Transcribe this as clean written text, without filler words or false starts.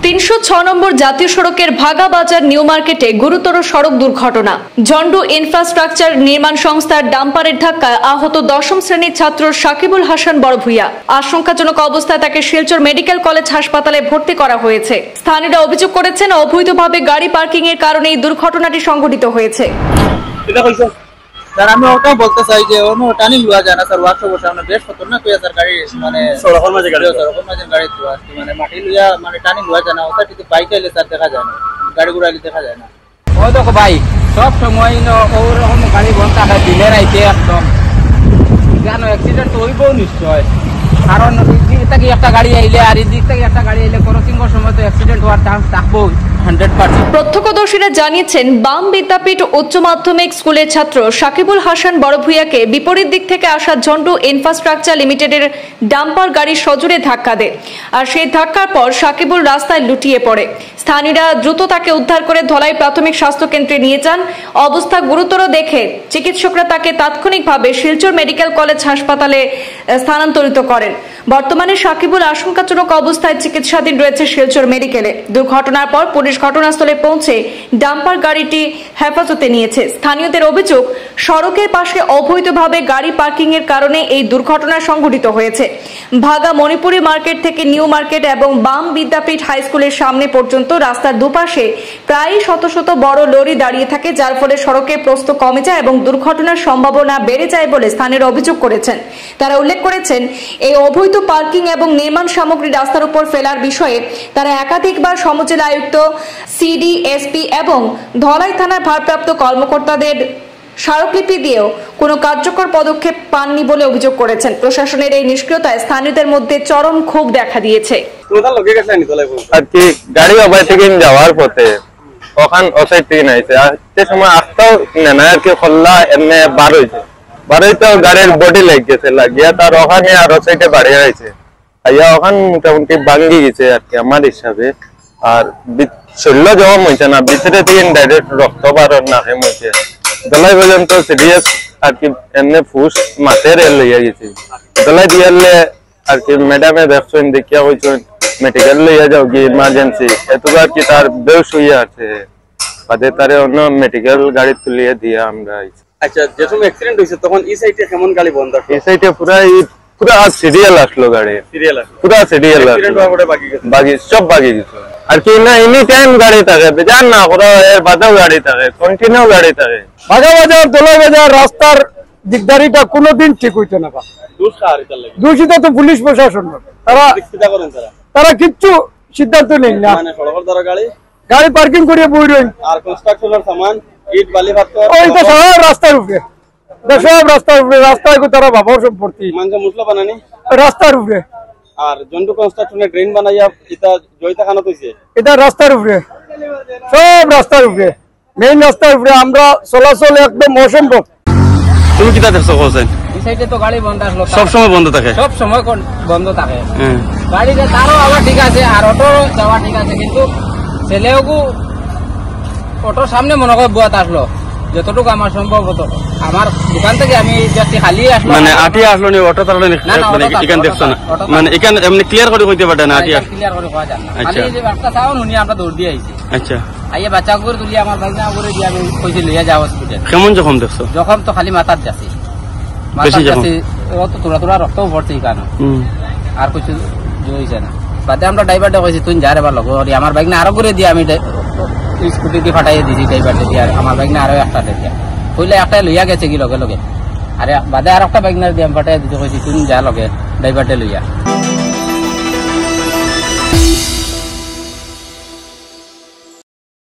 306 নম্বর জাতীয় সড়কের ভাগা বাজার নিউ মার্কেটে গুরুতর সড়ক দুর্ঘটনা। জন্ডু ইনফ্রাস্ট্রাকচার নির্মাণ সংস্থার ডাম্পারের ধাক্কায় আহত দশম শ্রেণীর ছাত্র সাকিবুল হাসান বড়ভূঁইয়া। আশঙ্কাজনক অবস্থায় তাকে শিলচর মেডিকেল কলেজ হাসপাতালে ভর্তি করা হয়েছে। স্থানীয়রা অভিযোগ করেছেন, অবৈধভাবে গাড়ি পার্কিং এর কারণে এই দুর্ঘটনাটি সংঘটিত হয়েছে। স্যার আমি ওটাও বলতে চাই যে টার্নিং লওয়া যায় না স্যার, ওয়ার্কশপের সামনে বেশ খতরনাক হয়ে স্যার গাড়ি মানে সড়কের মাঝে গাড়ি মানে মাটি লইয়া মানে টার্নিং লওয়া যায় না। ওটা কিন্তু বাইক আইলে স্যার দেখা যায় না, গাড়ি ঘোড়া আইলে দেখা যায় না। ওই দেখো ভাই সব সময় ওরকম গাড়ি বন্ধ থাকে দিনের আইতে একদম কেন অ্যাক্সিডেন্ট হইব নিশ্চয়, কারণ এই দিক থেকে একটা গাড়ি আইলে আর এই দিক থেকে একটা গাড়ি আইলে ক্রসিংয়ের সময় তো অ্যাক্সিডেন্ট হওয়ার চান্স থাকবো 100%। প্রত্যক্ষদর্শীরা জানিয়েছেন, বাম বিদ্যাপীঠ উচ্চ মাধ্যমিক স্কুলের ছাত্র সাকিবুল হাসান বড়ভূঁইয়াকে বিপরীত দিক থেকে আসা জন্ডু ইনফ্রাস্ট্রাকচার লিমিটেডের ডাম্পার গাড়ি সজোরে ধাক্কা দেয়, আর সেই ধাক্কার পর সাকিবুল রাস্তায় লুটিয়ে পড়ে। স্থানীয়রা দ্রুত তাকে উদ্ধার করে ধলাই প্রাথমিক স্বাস্থ্য কেন্দ্রে নিয়ে যান। অবস্থা গুরুতর দেখে চিকিৎসকরা তাকে তাৎক্ষণিকভাবে শিলচর মেডিকেল কলেজ হাসপাতালে স্থানান্তরিত করেন। বর্তমানে সাকিবুল আশঙ্কাজনক অবস্থায় চিকিৎসাধীন রয়েছে শিলচর মেডিকেলে। দুর্ঘটনার পর পুলিশ ঘটনাস্থলে পৌঁছে ডাম্পার গাড়িটি হেফাজতে নিয়েছে। স্থানীয়দের অভিযোগ, সড়কের পাশে অবৈধভাবে গাড়ি পার্কিং এর কারণে এই দুর্ঘটনা সংঘটিত হয়েছে। ভাগা মণিপুরি মার্কেট থেকে নিউ মার্কেট এবং বাম বিদ্যাপীঠ হাই স্কুলের সামনে পর্যন্ত রাস্তার দুপাশে প্রায় শত শত বড় লরি দাঁড়িয়ে থাকে, যার ফলে সড়কের প্রস্থ কমে যায় এবং দুর্ঘটনার সম্ভাবনা বেড়ে যায় বলে স্থানীয়রা অভিযোগ করেছেন। তারা উল্লেখ করেছেন, এই অবৈধ পার্কিং এবং নির্মাণ সামগ্রী রাস্তার উপর ফেলার বিষয়ে তারা একাধিকবার সমজেলা আয়ুক্ত, সিডি, এসপি এবং ধলাই থানার ভারপ্রাপ্ত কর্মকর্তাদের স্মারকলিপি দিয়েও কোনো কার্যকর পদক্ষেপ পাননি বলে অভিযোগ করেছেন। প্রশাসনের এই নিষ্ক্রিয়তায় স্থানীয়দের মধ্যে চরম ক্ষোভ দেখা দিয়েছে। গাড়ি ওভারটেকিং যাওয়ার পথে ওখান ওসাইড থেকে নাইছে, সে সময় আসতেও না আর কি খোল্লা এমনি বার হয়েছে, বারোইতেও গাড়ির বডি লেগেছে, লাগিয়া তার ওখানে আর ওসাইডে বাড়ি হয়েছে, আইয়া ওখান মোটামুটি ভাঙ্গি গেছে আর কি আমার হিসাবে। আর শরীর জমা হয়েছে না, ভিতরে থেকে ডাইরেক্ট রক্ত বারণ নাকে মইছে, দলাই পর্যন্ত সিরিয়াস আর কি এমনি ফুস মাথের লইয়া গেছে। দলাই দিয়ালে আর কি ম্যাডামে দেখছেন, দেখিয়া কইছেন মেডিকেল লইয়া যাও কি ইমার্জেন্সি, এতবার আর কি তার বেশ হইয়া আছে, বাদে তারে অন্য মেডিকেল গাড়ি তুলিয়ে দিয়ে আমরা আইছি। আচ্ছা, যে সময় অ্যাক্সিডেন্ট হইছে তখন এই সাইডে কেমন গাড়ি বন্ধ? এই সাইডে পুরা সিরিয়াল আসলো গাড়ি, পুরা সিরিয়াল বাকি সব বাকি গেছে আর কি না। এনি টাইম গাড়ি থাকে, বেজান না করে এর বাদেও গাড়ি থাকে, কন্টিনিউ গাড়ি থাকে। ভাগা বাজার, দোলাই বাজার রাস্তার দিকদারিটা কোনোদিন ঠিক হইতো না। দূষিত তো পুলিশ প্রশাসন, তারা কিচ্ছু সিদ্ধান্ত নেই না। গাড়ি পার্কিং করিয়ে বই রইন, আর কনস্ট্রাকশনের সামান ইট বালি ভাত ওই তো সব রাস্তার উপরে, সব রাস্তার উপরে, রাস্তায় তারা বাবার সম্পত্তি মানুষ মুসলা বানানি রাস্তার উপরে। আর জন্টু কনস্ট্রাকশনের ড্রেন বানাইয়া এটা জয়িতা খানা হইছে, এটা রাস্তার উপরে, সব রাস্তার উপরে, মেইন রাস্তার উপরে আমরা চলাচল একদম অসম্ভব। তুমি কিটা দেখছো কোসেন? এই সাইডে তো গাড়ি বন্ধ আসলো, সব সময় বন্ধ থাকে, সব সময় বন্ধ থাকে। গাড়িতে তারও আবার ঠিক আছে, আর অটো যাওয়া ঠিক আছে, কিন্তু ছেলেও অটোর সামনে মনে করে বুয়াত আসলো। যতটুকু আমার সম্ভব হতো, আমার দোকান থেকে আমি জাস্ট খালি আসলো, মানে আটি আসলো নি অটো তার মানে এখান দেখছো না, মানে এখান এমনি ক্লিয়ার করে কইতে পারে না, আটি ক্লিয়ার করে কওয়া যায় না। খালি যে রাস্তা চাও নুনি আমরা দৌড় দিয়ে আইছি। আচ্ছা, আইয়া বাচ্চা করে তুলি আমার বাইক না করে দিয়ে আমি কইছি লইয়া যাও হসপিটাল। কেমন জখম দেখছো? জখম তো খালি মাথার যাচ্ছে, মাথার যাচ্ছে, অত তোরা রক্তও ভরছে কেন, আর কিছু হইছে না। বাদে আমরা ড্রাইভারটা কইছি তুই যা রে বা লগ, আমার বাইক না আরো করে দিয়ে আমি স্কুটি দিয়ে ফাটাইয়ে দিছি ড্রাইভারটা দিয়ে, আর আমার বাইক না আরো একটা দিয়ে কইলে একটা লইয়া গেছে কি লগে লগে, আরে বাদে আর একটা বাইক না দিয়ে আমি ফাটাইয়ে দিতে কইছি তুই যা লগে ড্রাইভারটা লইয়া।